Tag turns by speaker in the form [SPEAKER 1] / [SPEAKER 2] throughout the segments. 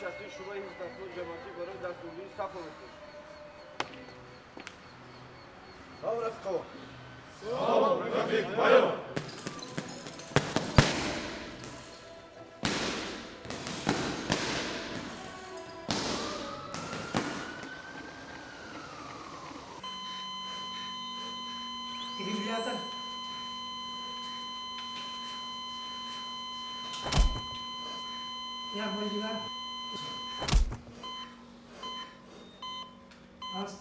[SPEAKER 1] شخصی شما هیزدک‌ها جماعتی برای دستوری صف آمدید.
[SPEAKER 2] سلام رفقا.
[SPEAKER 3] سلام رفیق بیان.
[SPEAKER 4] Ребята, як Боливар? Аст.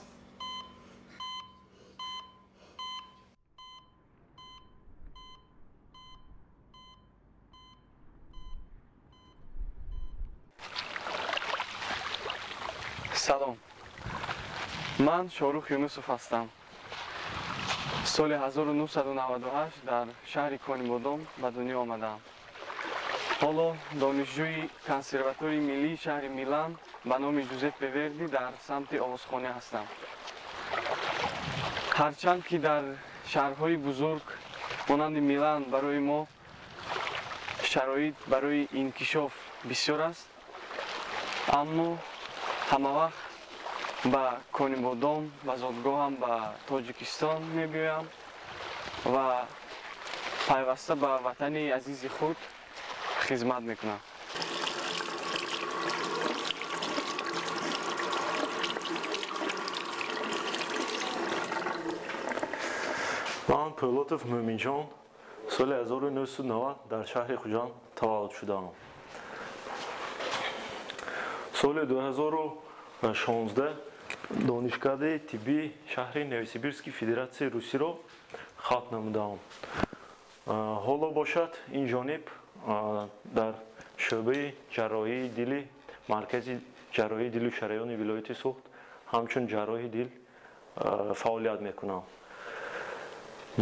[SPEAKER 5] салом, ман Шорух Юнусов ҳастам. соли 1998 дар шаҳри Конибодом ба дунё омадам. ҳоло донишҷӯи консерваторияи миллии шаҳри Милан ба номи Ҷузеппе Верди дар самти овозхонӣ ҳастам. ҳарчанд ки дар шаҳрҳои бузург монанди Милан барои мо шароит барои инкишоф бисёр аст, аммо ҳамавақт ба Конибодом ба зодгоҳам ба Тоҷикистон мебиёям ва пайваста ба ватани азизи худ хизмат мекунам.
[SPEAKER 6] ман Пӯлотов Мӯминҷон соли 1990 дар шаҳри Хуҷанд таваллуд шудам. соли 2016 донишгаҳи тиббии шаҳри Новосибирски Федератсияи Русиро хатм намудам. ҳоло бошад ин ҷониб дар шӯъбаи ҷарроҳии дили маркази ҷарроҳии дилу шараёни вилояти Суғд ҳамчун ҷарроҳи дил фаъолият мекунам.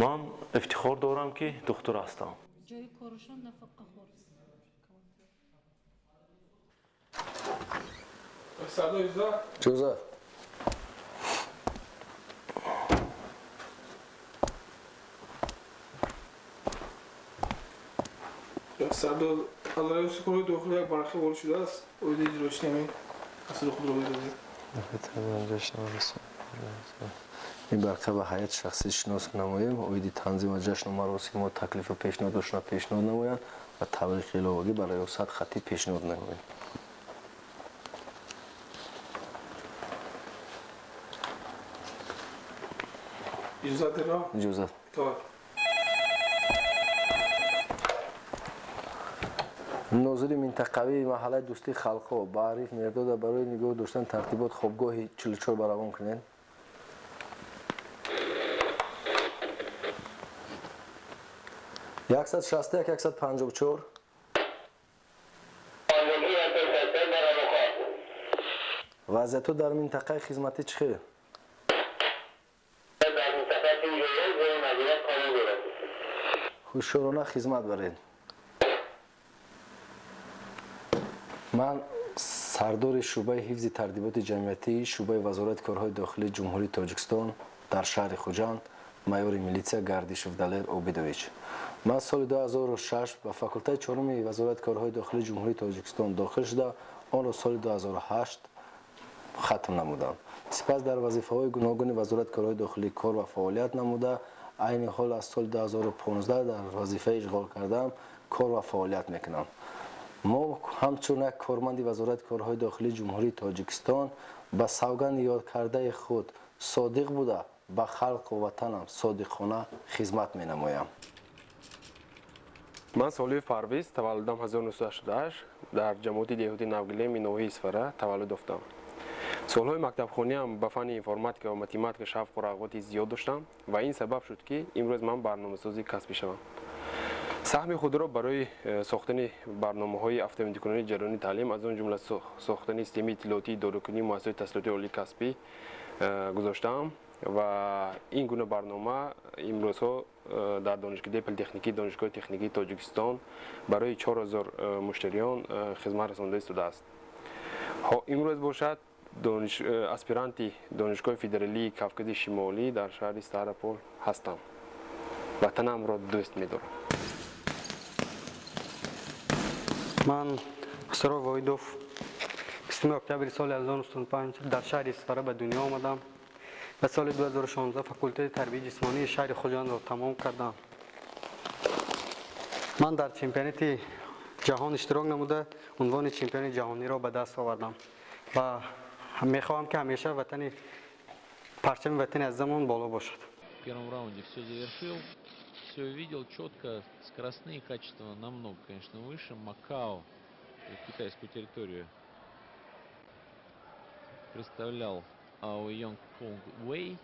[SPEAKER 6] ман ифтихор дорам ки духтур ҳастам.
[SPEAKER 7] ҷойи корушон нафақахор.
[SPEAKER 2] Ҷӯзеф.
[SPEAKER 8] سردار علای سکوی داخل یک برخی وارد شده است. اویدی جلوش نمی اصل خود رو بیدازید.
[SPEAKER 2] این برخه به حیات شخصی شناس نماییم. اویدی تنظیم و جشن و مراسم و تکلیف و پیشنهادشون پیشنهاد نمایند و تبریک علاوگی برای ریاست خطی پیشنهاد نماییم.
[SPEAKER 8] اجازت را
[SPEAKER 2] اجازت.
[SPEAKER 8] تا
[SPEAKER 2] ناظر منطقوی محله دوستی خلق‌ها بعریف مرداد برای نگاه داشتن ترتیبات خوابگاه 44 برآورد کنین. یکصد شصت یک 154 وضعیت در منطقه خدمتی چخیر؟ هوشیارانه خدمت برید. من سردار شعبه حفظ ترتیبات جمعیتی شعبه وزارت کارهای داخلی جمهوری تاجیکستان در شهر خوجند майори милитсия Гардишев Далер Обидович. من سال 2006 به فاکولته چهارم وزارت کارهای داخلی جمهوری تاجیکستان داخل شده، آن را سال 2008 ختم نمودم. سپس در وظیفه‌های گوناگون وزارت کارهای داخلی کار و فعالیت نموده، عین حال از سال 2015 در وظیفه اشغال کردم، کار و فعالیت میکنم. ما همچون یک کارمند وزارت کارهای داخلی جمهوری تاجیکستان به سوگند یاد کرده خود صادق بوده، به خلق و وطنم صادقانه خدمت می نمایم.
[SPEAKER 9] من سالی فروریز تولدم 1988 در جمعیت دیهاتی نوگیلمی نوحی اسفره تولد یافتم. سالهای مکتب خوانیم به فن اینفرماتیک و متماتیک شوق و رغبتی زیاد داشتم و این سبب شد که امروز من برنامه‌سازی کسبی شدم. سهم خود را برای ساختن برنامه‌های اتوماتیک جریان تعلیم از آن جمله ساختن سیستم اطلاعاتی داروکنی مؤسسه تحصیلاتی عالی کسبی گذاشتم و این گونه برنامه امروزها در دانشکده پلی‌تکنیکی دانشگاه تکنیکی تاجیکستان برای 4000 مشتریان خدمت رسانده شده است. امروز باشد اسپیرانتی دانشگاه فدرالی کافکاز شمالی در شهر ستاروپول هستم. وطنم را دوست می‌دارم.
[SPEAKER 10] من سرور وایدوف 20 октябри соли 1995 дар шаҳри Исфара ба дунё омадам. ва соли 2016 факултаи тарбияи ҷисмонии шаҳри Хуҷандро тамом кардам. ман дар чемпионати ҷаҳон иштирок намуда унвони чемпиони ҷаҳониро ба даст овардам ва мехоҳам ки ҳамеша парчами ватани азизамон боло бошад.
[SPEAKER 3] В первом раунде все завершил, все видел четко, скоростные качества намного, конечно, выше. Макао, китайскую территорию, представлял Ао Йонг Кунг Уэй.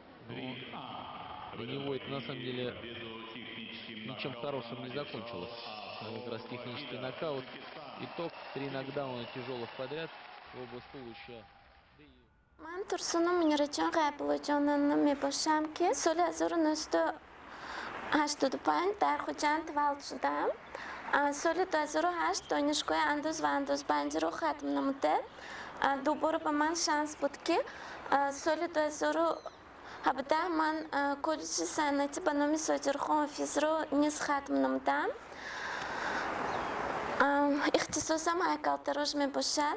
[SPEAKER 3] Для него это на самом деле ничем хорошим не закончилось. Там как раз технический нокаут. Итог 3 нокдауна тяжелых подряд в оба случая.
[SPEAKER 11] من ترسونم مینرچان قبل جانم میباشم که سال 1985 در خوجند تولد شدم. سال 2008 دانشگاه اندوز و اندوزبندی رو ختم نموده. دوباره به من شانس بود که سال 2017 من کالج صنعتی به نام صادرخان فیز رو نیز ختم نمودم. اختصاصم هیکل‌طراحی میباشد.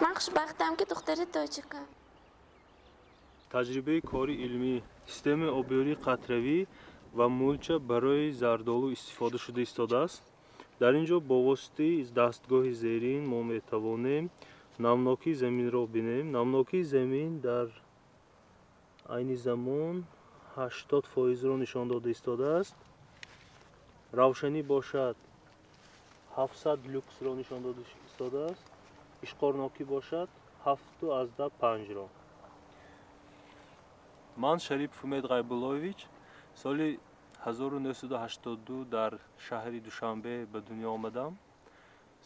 [SPEAKER 11] من خوشبختم که دختری تاجیکم.
[SPEAKER 6] таҷрибаи кори илмӣ системаи обёрии қатравӣ ва мулча барои зардолу истифода шуда истодааст. дар ин ҷо бо воситаи дастгоҳи зерин мо метавонем намнокии заминро бинем. намнокии замин дар айни замон 80%-ро нишон дода истодааст. равшанӣ бошад 700 люксро нишон дода истодааст. ишқорнокӣ бошад 7/5-ро. ман Шарипов Умед Ғайбуллоевич соли 1982 дар шаҳри Душанбе ба дунё омадам.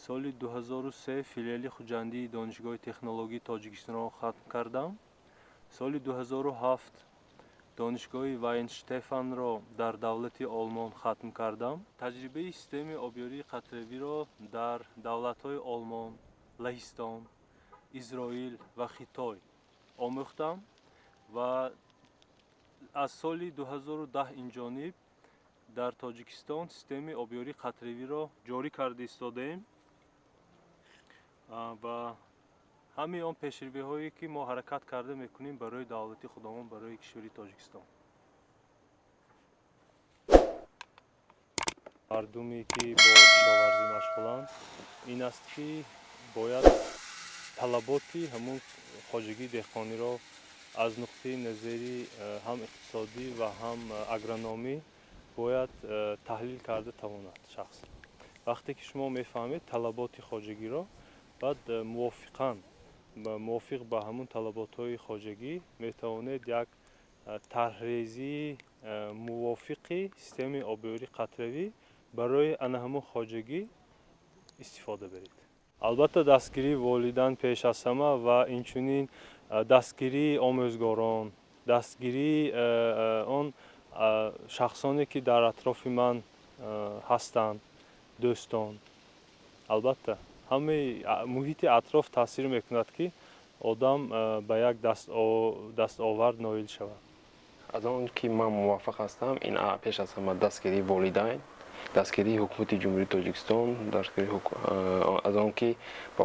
[SPEAKER 6] соли 2003 филиали хуҷандии донишгоҳи технологии Тоҷикистонро хатм кардам. соли 2007 донишгоҳи Вайнштефанро дар давлати Олмон хатм кардам. таҷрибаи системаи обёрии қатравиро дар давлатҳои Олмон, Лаҳистон, Изроил ва Хитой омӯхтам ва аз соли 2010 инҷониб дар Тоҷикистон системаи обёрии қатравиро ҷорӣ карда истодаем ва ҳамаи он пешравиҳое ки мо ҳаракат карда мекунем барои давлати худованд, барои кишвари Тоҷикистон. мардуме ки бо кишоварзӣ машғуланд ин аст ки бояд талаботи ҳамун хоҷагии деҳқониро аз нуқтаи назари ҳам иқтисодӣ ва ҳам агрономӣ бояд таҳлил карда тавонад шахс. вақте ки шумо мефаҳмед талаботи хоҷагиро, баъд мувофиқ ба ҳамун талаботҳои хоҷагӣ метавонед як тарҳрезии мувофиқи системаи обёрии қатравӣ барои ана ҳамун хоҷагӣ истифода беред. албатта дастгирии волидан пеш аз ҳама ва инчунин дастгирии омӯзгорон, дастгирии он шахсоне ки дар атрофи ман ҳастанд, дӯстон. албатта ҳамаи муҳити атроф таъсир мекунад ки одам ба як дастовард ноил шавад.
[SPEAKER 9] аз он ки ман муваффақ ҳастам, ин пеш аз ҳама дастгирии волидайн, дастгирии ҳукумати ҷумҳурии Тоҷикистон, аз он ки ба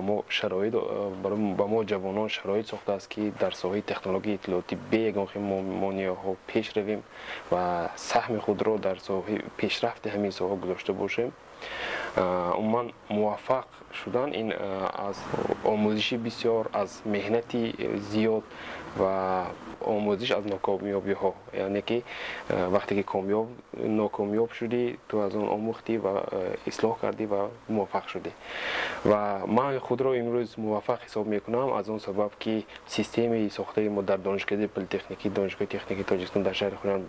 [SPEAKER 9] мо ҷавонон шароит сохтааст ки дар соҳаи технологияи иттилоотӣ бе ягон монеаҳо пеш равем ва саҳми худро дар соҳаи пешрафти ҳамин соҳа гузошта бошем. умуман муваффақ шудан ин аз омӯзиши бисёр, аз меҳнати зиёд ва омӯзиш аз нокомёбиҳо. яъне ки вақте ки нокомёб шудӣ, ту аз он омӯхтӣ ва ислоҳ кардӣ ва муваффақ шудӣ. ва ман худро имрӯз муваффақ ҳисоб мекунам аз он сабаб ки системаи сохтаи мо дар донишгоҳи политехникӣ, донишгоҳи техникии Тоҷикистон дар шаҳри Хуҷанд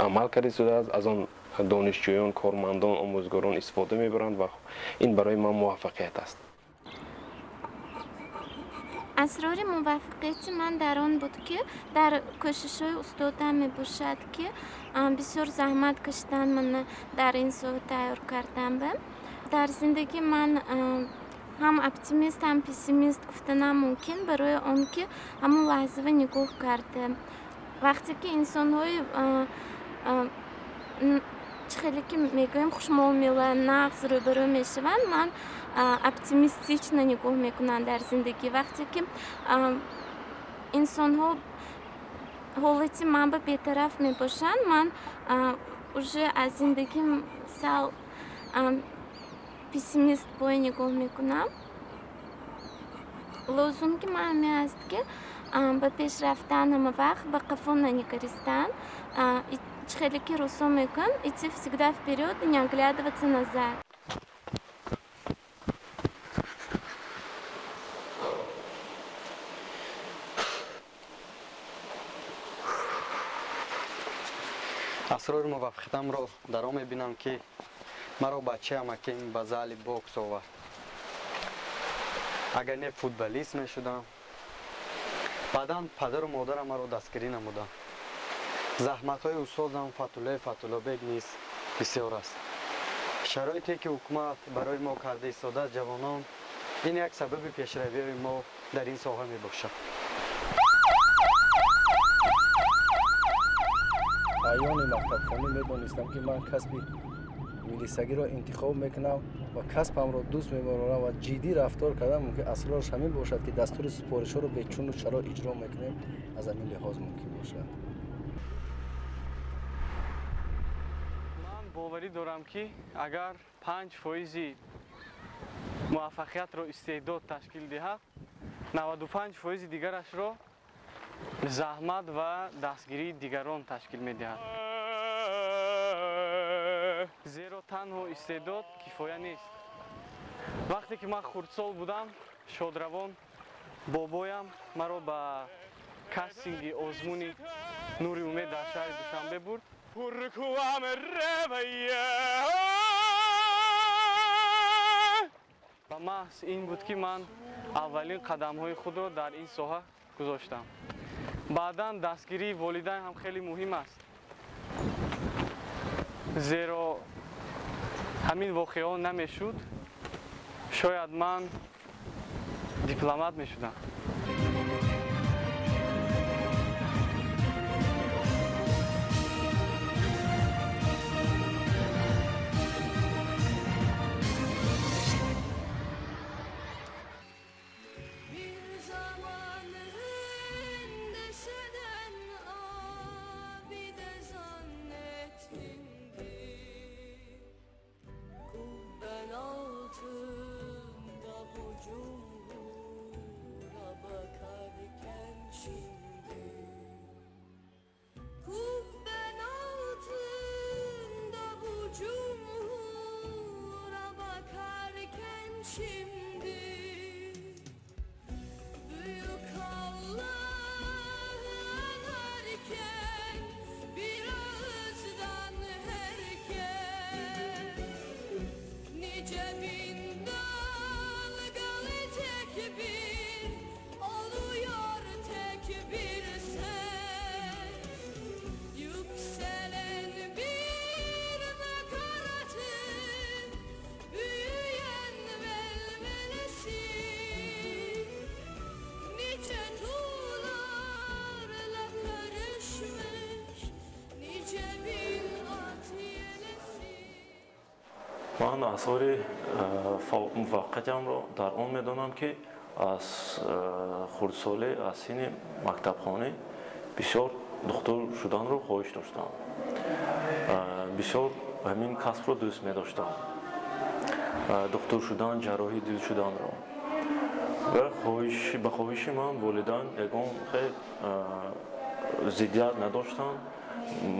[SPEAKER 9] амал карда истодааст. аз он донишҷӯён, кормандон, омӯзгорон истифода мебаранд ва ин барои ман муваффақият аст.
[SPEAKER 11] اسرار موفقیت من در آن بود که در کوشش‌های استادم می‌باشد که بسیار زحمت کشیدن من در این صورت تیار کردم. در زندگی من هم اپتیمیست هم پسیمیست گفتنم ممکن برای آن که همون لحظه و نگاه کردم. وقتی که انسان‌های چه خیلی که میگویم خوشمعامله نقص روبرو میشوند من اپتیمیستیچ نگاه میکنم در زندگی وقتی که انسان ها حالتی من به بی‌طرف میباشند من уже از زندگی سال پسیمیست بای نگاه میکنم لازم که من است که به پیش رفتن همه وقت به قفا нанегористан خیلی русо мекон идти всегда вперед и не оглядываться назад.
[SPEAKER 10] اسرار موفقیتم رو در آن میبینم که مرا بچه امکیم به زال بوکس آورد. اگر نه فوتبالیست میشدم بعدا پدر و مادرم مرا دستگیری نمودند. زحمت های استادم فتولا بیگ نیز بسیار است. شرایطی که حکومت برای ما کرده ایستاده جوانان این یک سبب پیشروی ما در این ساحه می باشد.
[SPEAKER 2] ایان مکتبخانه میدانستم که من کسب میلیسگی را انتخاب میکنم و کسبم را دوست میبرم و جدی رفتار کردم که اسرارش همین باشد که دستور سپارش ها را به چون و چرا اجرا میکنیم از همین لحاظ ممکن باشد.
[SPEAKER 5] باوری دارم که اگر 5% موفقیت را استعداد تشکیل دهد 95% دیگرش را زحمت و دستگیری دیگران تشکیل میدهد. زیرا تنها استعداد کفایه نیست. وقتی که من خردسال بودم شادروان بابایم مرا به کاستینگ آزمون نوری امید در شهر دوشنبه برد. و محض این بود که من اولین قدم های خود را در این ساحه گذاشتم. بعداً دستگیری والدین هم خیلی مهم است. زیرا همین واقعا نمیشد شاید من دیپلمات میشدم.
[SPEAKER 12] من آثار موفقیتم را در آن میدانم که از خردسالی از سن مکتبخانه بسیار دکتر شدن را خواهش داشتم. بسیار همین کسب را دوست می داشتم. دکتر شدن، جراحی دل شدن را. و به خواهش من والدین یگان خیلی ضدیت نداشتند.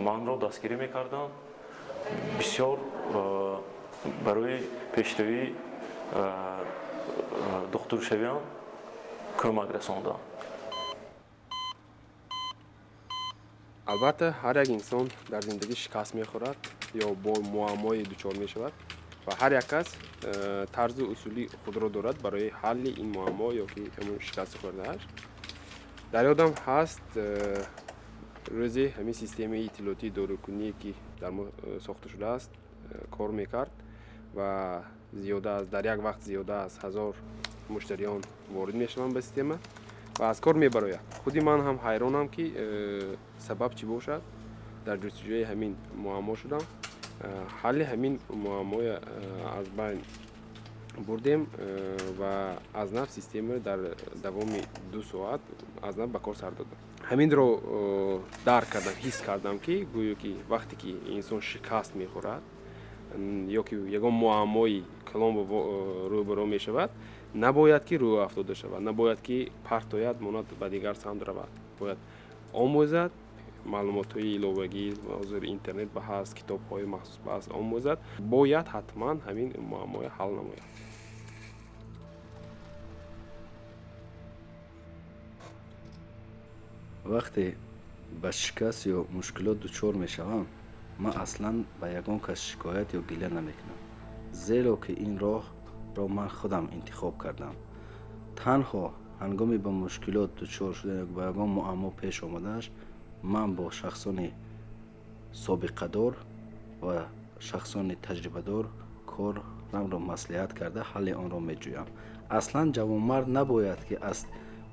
[SPEAKER 12] من را دستگیری میکردند. بسیار برای پیشروی دکتر شویان کمک رساندند.
[SPEAKER 9] البته هر یک انسان در زندگی شکست میخورد یا با معمای دچار میشود و هر یک کس طرز اصولی خود را دارد برای حل این معما یا که همون شکست خورده‌اش. در یادم هست روزی همین سیستم اطلاعاتی داروکنی که در ما ساخته شده است کار میکرد و در یک وقت زیاده از 1000 مشتریان وارد میشوند به سیستم و از کار میبراید. خودی من هم حیرانم که سبب چی باشد. در جستجوی همین معما شدم ҳалли ҳамин муаммои аз байн бурдем ва аз нав системаро дар давоми 2 соат аз нав ба кор сар додам. ҳаминро дарк кардам, ҳис кардам ки гӯё ки вақте ки инсон шикаст мехӯрад ё ки ягон муаммои калон рӯбаро мешавад, набояд ки рӯ афтода шавад, набояд ки партояд монад ба дигар самт равад. Бояд омӯзад, маълумотҳои иловагӣ ҳозир интернет ба ҳаст, китобҳои махсус ба ҳаст омӯзад, бояд ҳатман ҳамин муаммои ҳал намояд.
[SPEAKER 2] вақте ба шикаст ё мушкилот дучор мешавам, ман аслан ба ягон кас шикоят ё гила намекунам, зеро ки ин роҳро ман худам интихоб кардам. танҳо ҳангоми ба мушкилот дучор шудан ё ба ягон муаммо пеш омадааш, ман бо шахсони собиқадор ва шахсони таҷрибадор корамро маслиҳат карда ҳалли онро меҷӯям. аслан ҷавонмард набояд ки аз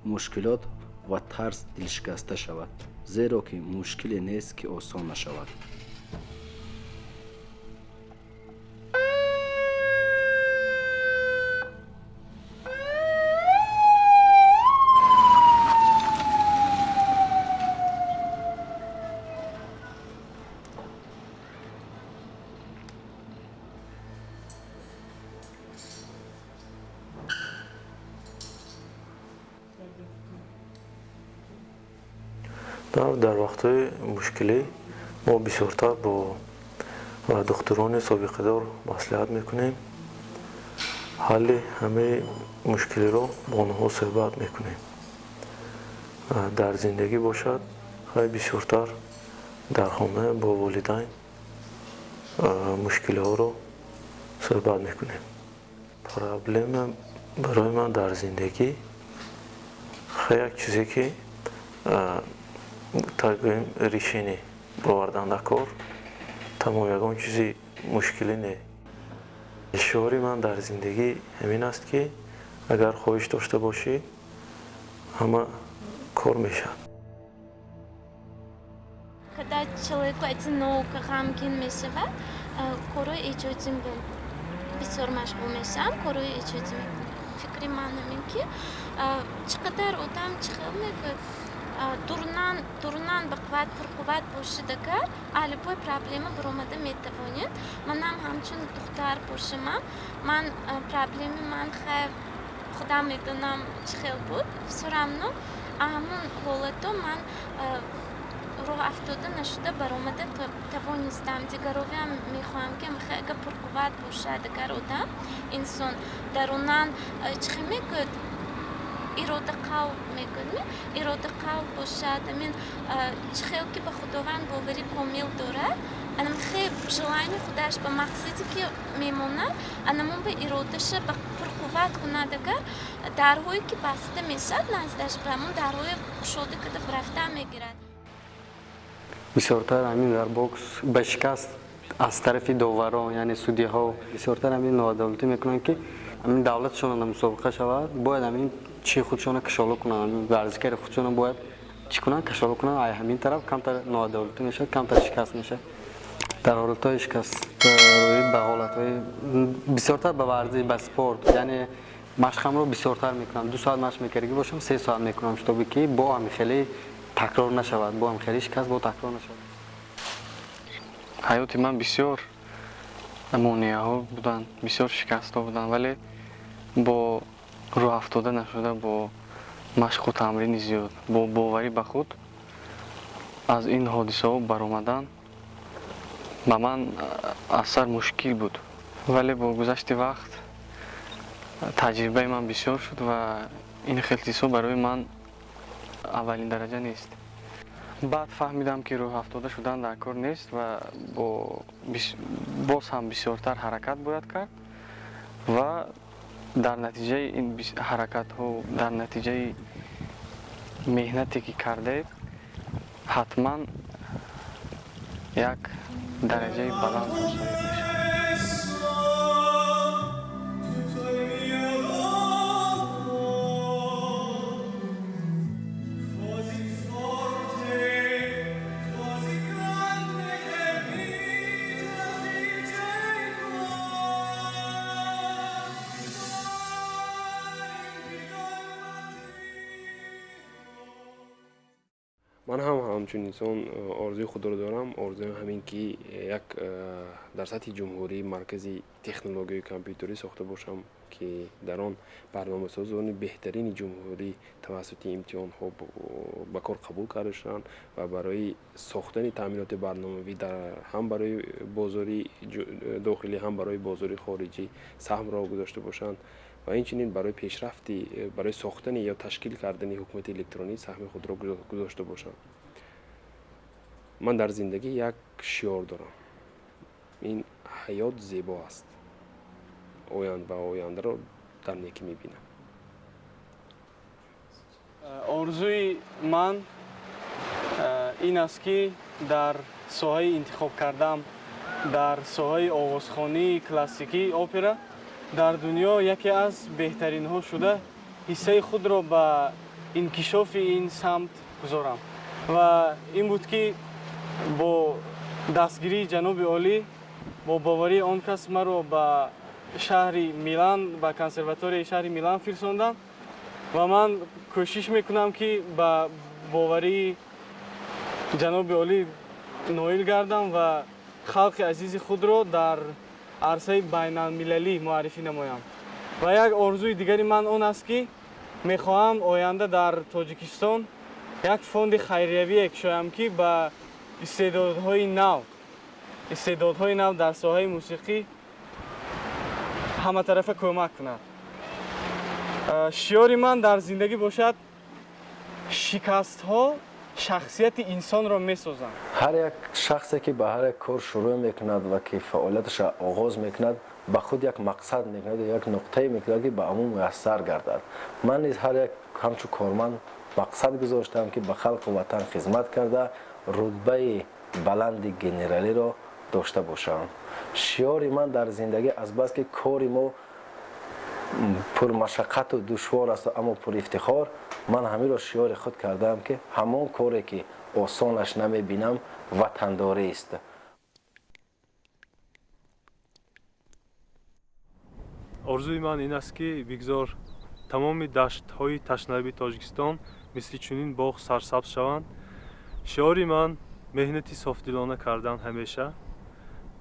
[SPEAKER 2] мушкилот ва тарс дилшикаста шавад, зеро ки мушкиле нест ки осон нашавад.
[SPEAKER 12] дар вақтҳои мушкилӣ мо бисёртар бо духтурони собиқадор маслиҳат мекунем, ҳалли ҳамаи мушкилиро бо онҳо суҳбат мекунем. дар зиндагӣ бошад, хеле бисёртар дар хона бо волидайн мушкилиҳоро суҳбат мекунем. Проблема барои ман дар зиндагӣ хеле як чизе ки тагӯем решение овардан дар кор тамом ягон чизи мушкилӣ не. шиори ман дар зиндагӣ ҳамин аст ки агар хоҳиш дошта бошӣ, ҳама кор мешавад.
[SPEAKER 11] Когда человеку одиноко, гамгин мешавад, корои эҷодӣ бисёр машғул мешавам, корои эҷодӣ мекунам. Фикри ман ҳамин ки чӣ қадар одам чӣ хел мекунад, дурнан ба қувват пурқувват бошад, агар аллибой проблема баромада метавонад. Манам ҳамчун духтар бошамам, ман проблеми ман хеле худам медонам чӣ хел буд. Всё равно ҳамон ҳолато ман роҳ афтода нашуда баромада тавонистам. Дигаровиам мехоҳам ки агар пурқувват бошад, агар одам инсон дарунан чӣ хел мекунад, ирода қавл мекунад, ирода қавл бошад, амин чӣ хел ки ба худованд боварӣ комил дорад, анам хеле желание худаш ба мақсаде ки мемонад, анамон ба иродаша ба пурқувват кунад, агар дарҳое ки баста мешад наздаш ба ҳамон дарҳое кушода карда рафта мегирад.
[SPEAKER 10] бисёртар ҳамин дар бокс ба шикаст аз тарафи доварон, яъне судиҳо бисёртар ҳамин ноадолатӣ мекунанд ки ҳамин давлатшон мусобиқа шавад, бояд ҳамин чи худшона кашоло кунанд, ҳамин варзишгари худшона бояд чӣ кунанд, кашоло кунанд, ай ҳамин тараф камтар ноадолатӣ мешавад, камтар шикаст мешавад. дар ҳолатҳои шикастрӯӣ ба ҳолатҳои бисёртар ба варзиш, ба спорт, яъне машқамро бисёртар мекунам. 2 соат машқ мекардагӣ бошам, 3 соат мекунам, штоби ки бо ҳамихелӣ такрор нашавад, бо ҳамихелӣ шикаст бо такрор нашавад. ҳаёти ман бисёр монеаҳо буданд, бисёр шикастҳо буданд, вале бо роҳ афтода нашуда, бо машқу тамрини зиёд, бо боварӣ ба худ аз ин ҳодисаҳо баромадан ба ман аз сар мушкил буд, вале бо гузашти вақт таҷрибаи ман бисёр шуд ва ин хелтисо барои ман аввалин дараҷа нест. баъд фаҳмидам ки роҳ афтода шудан дар кор нест ва боз ҳам бисёртар ҳаракат бояд кард ва дар натиҷаи ин ҳаракатҳо, дар натиҷаи меҳнате ки кардаед, ҳатман як дараҷаи баланд мусоид мешавад.
[SPEAKER 9] ман ҳам ҳамчун инсон орзуи худро дорам. Орзуям ҳамин ки як дар сатҳи ҷумҳурӣ маркази технологияи компютери сохта бошам ки дар он барномасозони беҳтарини ҷумҳурӣ тавассути имтиҳонҳо ба кор қабул карда шуданд ва барои сохтани таъминоти барномавӣ ҳам барои бозори дохилӣ ҳам барои бозори хориҷӣ саҳмро гузошта бошанд ва инчунин барои пешрафти барои сохтани ё ташкил кардани ҳукумати электронӣ саҳми худро гузошта бошанд. ман дар зиндагӣ як шиёр дорам. ин ҳаёт зебо аст. ояндаро дар некӣ мебинам.
[SPEAKER 5] орзуи ман ин аст ки дар соҳаи интихоб кардам дар соҳаи овозхонии классикии опера дар дунё яке аз беҳтаринҳо шуда ҳиссаи худро ба инкишофи ин самт гузорам ва ин буд ки бо дастгирии ҷаноби олӣ бо боварии он кас маро ба шаҳри Милан ба консерваторияи шаҳри Милан фирсонданд ва ман кӯшиш мекунам ки ба боварии ҷаноби олӣ ноил гардам ва халқи азизи худро дар арсаи байналмилалӣ муаррифӣ намоям. ва як орзуи дигари ман он аст ки мехоҳам оянда дар Тоҷикистон як фонди хайриявие кушоям ки ба истеъдодҳои нав дар соҳаи мусиқӣ ҳаматарафа кӯмак кунад. шиёри ман дар зиндагӣ бошад шикастҳо шахсияти инсонро месозанд.
[SPEAKER 2] ҳар як шахсе ки ба ҳар як кор шурӯъ мекунад ва ки фаъолияташа оғоз мекунад ба худ як мақсад мекунад як нуқтае мекунад ки ба амун муяссар гардад. ман низ ҳар як ҳамчун корманд мақсад гузоштам ки ба халқу ватан хизмат карда рутбаи баланди генералиро дошта бошам. шиёри ман дар зиндагӣ азбаски кори мо пурмашаққату душвор аст аммо пурифтихор ман ҳамиро шиёри худ кардам ки ҳамон коре ки осонаш намебинам ватандорист.
[SPEAKER 6] орзуи ман ин аст ки бигзор тамоми даштҳои ташнабии Тоҷикистон мисли чунин боғ сарсабз шаванд. шиёри ман меҳнати софдилона кардан ҳамеша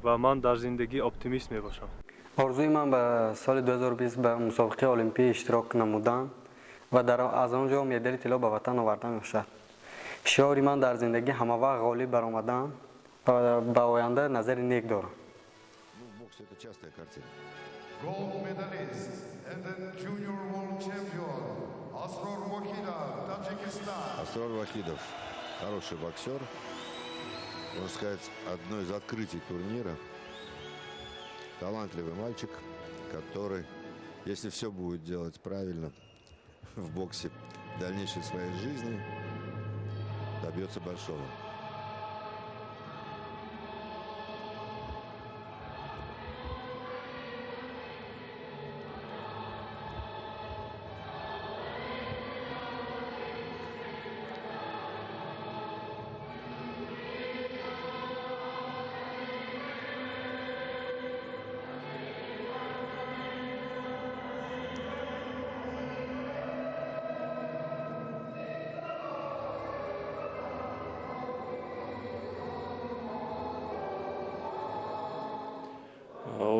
[SPEAKER 6] ва ман дар зиндагӣ оптимист мебошам.
[SPEAKER 10] орзуи ман ба соли 2020 ба мусобиқаи олимпӣ иштирок намудан ва аз он ҷо медали тило ба ватан оварда мебошад. шиёри ман дар зиндагӣ ҳамавақт ғолиб баромадан ва ба оянда назари нек дорам.
[SPEAKER 13] Gold medalist and then junior world champion Asror Vakidov, Таджикистан.
[SPEAKER 14] Асрор Вахидов хороший боксер. Можно сказать, одно из открытий турнира. Талантливый мальчик, который, если все будет делать правильно в боксе в дальнейшей своей жизни, добьется большого.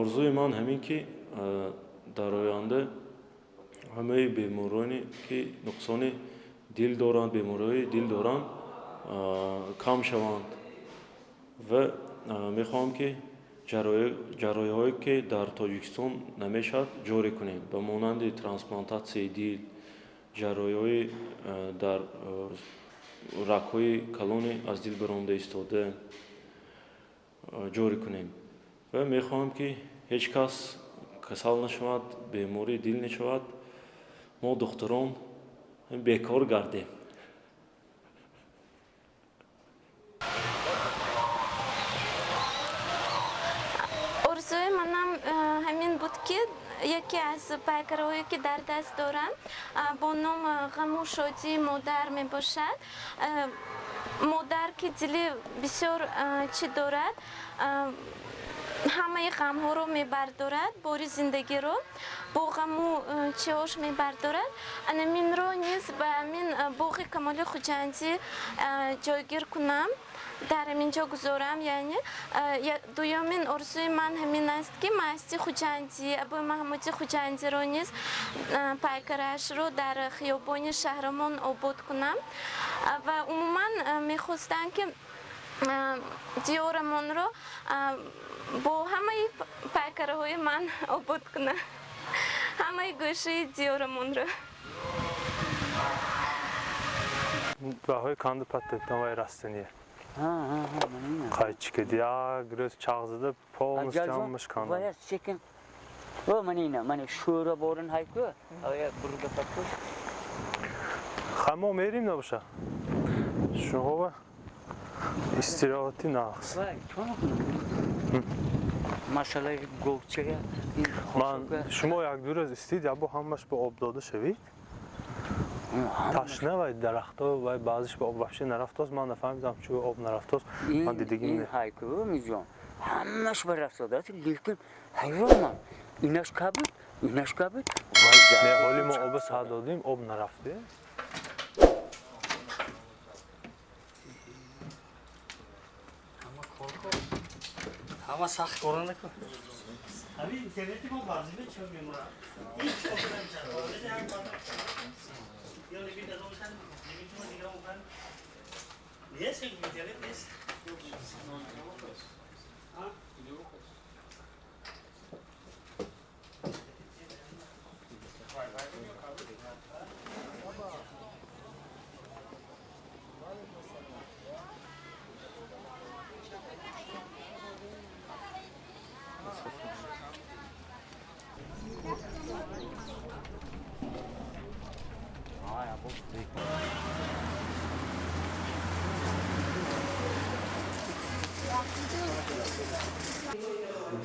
[SPEAKER 12] орзуи ман ҳамин ки дар оянда ҳамаи бемороне ки нуқсони дил доранд, бемориҳои дил доранд, кам шаванд ва мехоҳам ки ҷарроҳие ки дар Тоҷикистон намешавад ҷорӣ кунем ба монанди трансплантатсияи дил, ҷарроҳиҳои дар рагҳои калони аз дил баромада истода ҷорӣ кунем ва мехоҳам ки ҳеҷ кас касал нашавад, бемори дил нашавад, мо духтурон бекор гардем.
[SPEAKER 11] орзуи манам ҳамин буд ки яке аз байгароҳое ки дар даст дорам бо ном ғаму шодии модар мебошад. مادر که دل بسیار چی دارد همه غم ها رو میبردارد باری زندگی رو با غم و چیاش میبردارد من رو نیز به من باغ کمال خوجندی جایگیر کنم در اینجا گذارم یعنی دومین آرزوی من همین است که مستی خوجندی ابوی محمودی خوجندی رو نیز پیکرش رو در خیابان شهرمان آباد کنم و عموما میخواستم که دیارمان رو با همه پیکره های من آباد کنم همه گوشه دیارمان رو
[SPEAKER 6] Bahoy kandı patlattan vay rastlanıyor. Kaç kedi ya, göz çağızdı, polmuş yanmış kandı.
[SPEAKER 15] Vay çekin. O manina, mani şura borun hayku. Aya burada patlaş.
[SPEAKER 6] Xamo merim ne başa? Şu hava istirahati nağız.
[SPEAKER 15] Vay çok. Maşallah govçaya.
[SPEAKER 6] Man şumo yak biraz istid ya bu hammash be ob dode shavid. Tashna va daraxtlar va ba'zish be ob вообще naraftos man nafahmidam chu ob naraftos man didigim
[SPEAKER 15] این hayku میزون همش برافت لیکن hayron ایناش kabul
[SPEAKER 6] ne holi ma ob sad dodim ob narafte
[SPEAKER 10] Ama sax korona ko.
[SPEAKER 16] Abi interneti ma bazı bir çok memnun. Hiç okumayacağım. Yani bir de olsan bir tane diğer okan. Niye sen internet ne? Ha?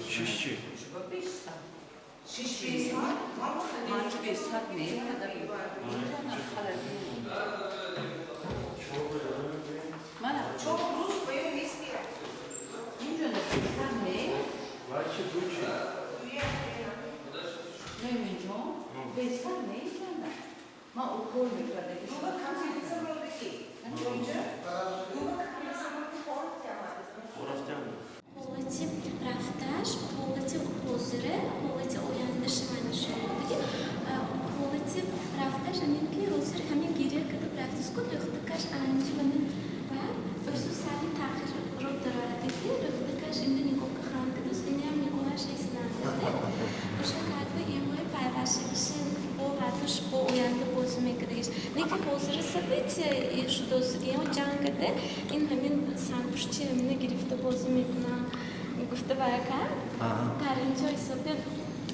[SPEAKER 4] Şişçi. Şişçi. Manç besat ne kadar Mana çok Rus boyu istiyor. Ninja ne besat ne?
[SPEAKER 16] Vaçı buçu.
[SPEAKER 4] Ne minjo? Besat ne canım? Ma okul mu kadar? Bu bakın sen buradaki. Ninja. Bu bakın sen
[SPEAKER 11] Полиці рафтаж, полиці озере, полиці ояндашивання шоуді, полиці рафтаж, амінки озере, амін гіря, коли практиску, рухтакаш анджіванин var. Özü sali tahir rodaradaki, rухтакаш indi nikoka ханкада, сгиням никога ще изнадяде. Уже каква има и пайвашевише, по-радуш, по-оянда, по-зумекриш. Ники озере събития и шудосгио джангade, ин хамин санпушчи, амина гирифта по-зумекна. Гуфтавака, таринчо и собе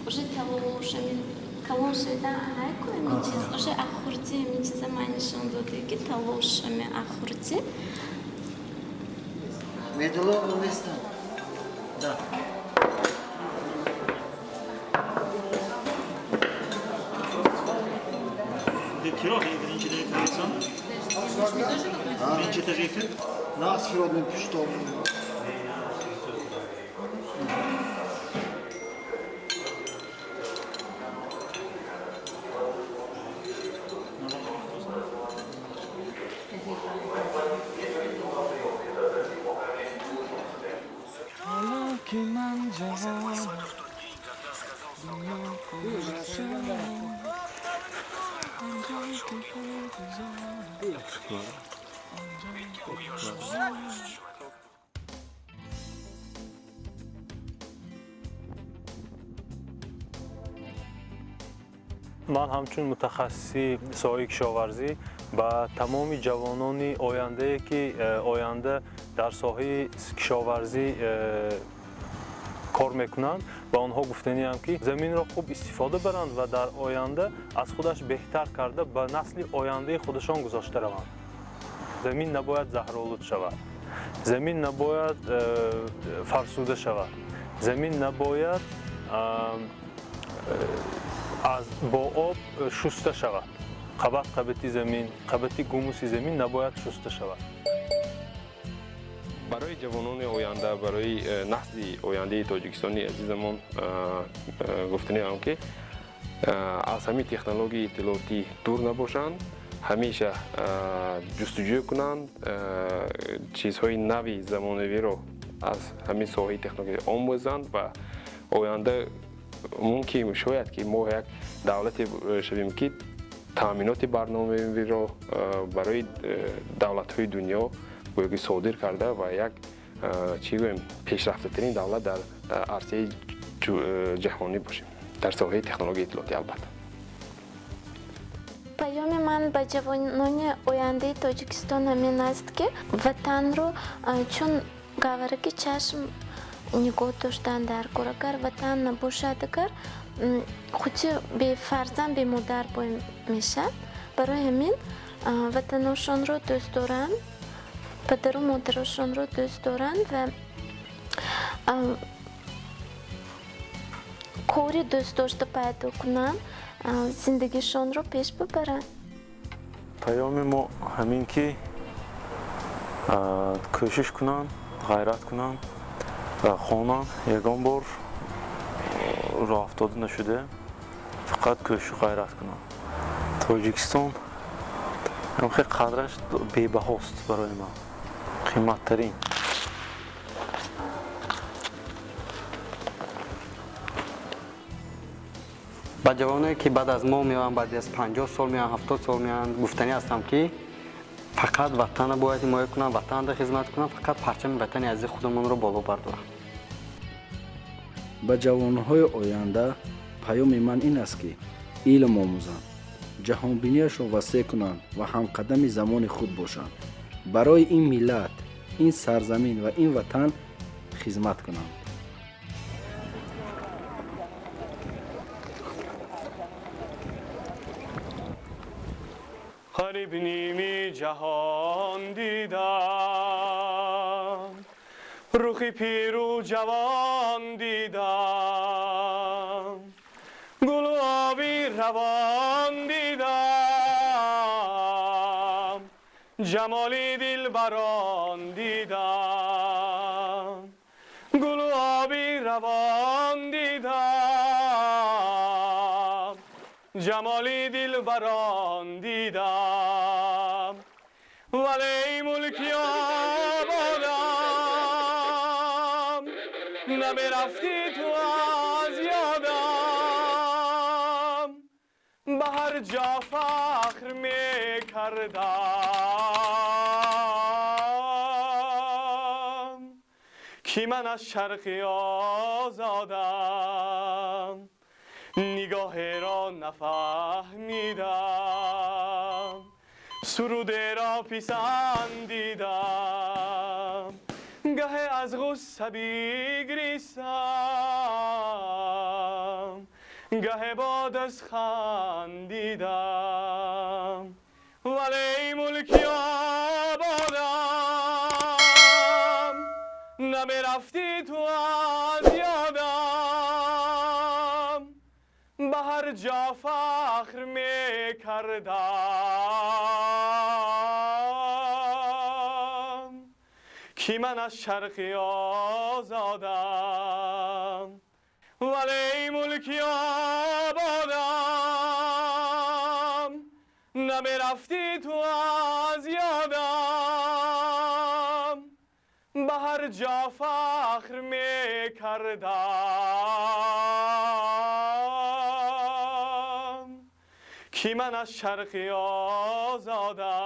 [SPEAKER 11] уже талошамин калоншеда айко эмичиз уже ахурти эмичи замани шондодеги талошами ахурти.
[SPEAKER 10] Медуло место. Да.
[SPEAKER 16] Киров, birinci dereceysen. Birinci dereceysen.
[SPEAKER 10] Нас фиродный пуштов.
[SPEAKER 6] من همچون متخصصی ساحه کشاورزی با تمام جوانان آینده که آینده در ساحه کشاورزی کار میکنند با آنها گفتنی هم که زمین را خوب استفاده برند و در آینده از خودش بهتر کرده به نسل آینده خودشان گذاشته روند. زمین نباید زهرآلود شود. زمین نباید فرسوده شود. زمین نباید با آب شسته شود. قبطی زمین، قبطی گوموسی زمین نباید شسته شود.
[SPEAKER 9] برای جوانان آینده، برای نسل آینده تاجیکستانی عزیزمون گفتنیم که از همین تکنولوژی اطلاعاتی دور نباشند، همیشه جستجو کنند، چیزهای نوی زمانوی رو از همین ساحه تکنولوژی آموزند و آینده ممکن شاید که ما یک دولت شویم که تامینات برنامه‌ای رو برای دولت‌های دنیا گویا صادر کرده و یک پیشرفته‌ترین دولت در عرصه جهانی باشیم در ساحه تکنولوژی اطلاعاتی. البته
[SPEAKER 11] پیام من به جوانان آینده تاجیکستان همین است که وطن رو چون گوارگی چشم نگاه داشتن در کار، اگر وطن نباشد، اگر خودی به فرزند به مادر باید میشه، برای همین وطنشان رو دوست دارن، پدر و مادرشان رو دوست دارن و کاری دوست داشته پیدا کنن، زندگیشان رو پیش ببرن.
[SPEAKER 12] پیام ما همین که کوشش کنن، غیرت کنن و خانه یگان بار راه افتاده نشده، فقط کوشش غیرت کنن. تاجیکستان هم خیلی قدرش بی‌بهاست برای ما، قیمت ترین.
[SPEAKER 10] با جوانایی که بعد از ما میان، بعد از 50 سال میان، 70 سال میان، گفتنی هستم که فقط وطن باید حمایت کنن، وطن را خدمت کنن، فقط پرچم وطن عزیز خودمون رو بالا بردارن.
[SPEAKER 2] به جوانهای آینده پیام من این است که علم آموزند، جهانبینیشان وسیع کنند و همقدم زمان خود باشند. برای این ملت، این سرزمین و این وطن خدمت کنند.
[SPEAKER 5] غریب نیمی جهان دیدم، رخی پیر و جوان دیدم، گل و آبی روان دیدم، جمالی دلبران دیدم، گل و آبی روان دیدم، جمالی دلبران دیدم، ولی ملکی آبادم، نمیرفتی تو از یادم، به هر جا فخر میکردم که من از شرقی آزادم، نگاه را نفهمیدم، سرود را پسندیدم، گه از غصه بگریستم، گه با دست خندیدم، ولی ملکی آبادم، نمیرفتی تو از یادم، به هر جا فخر میکردم که من از شرقی آزادم، ولی ملکی آبادم، نمیرفتی تو از یادم، به هر جا فخر میکردم که من از شرقی آزادم.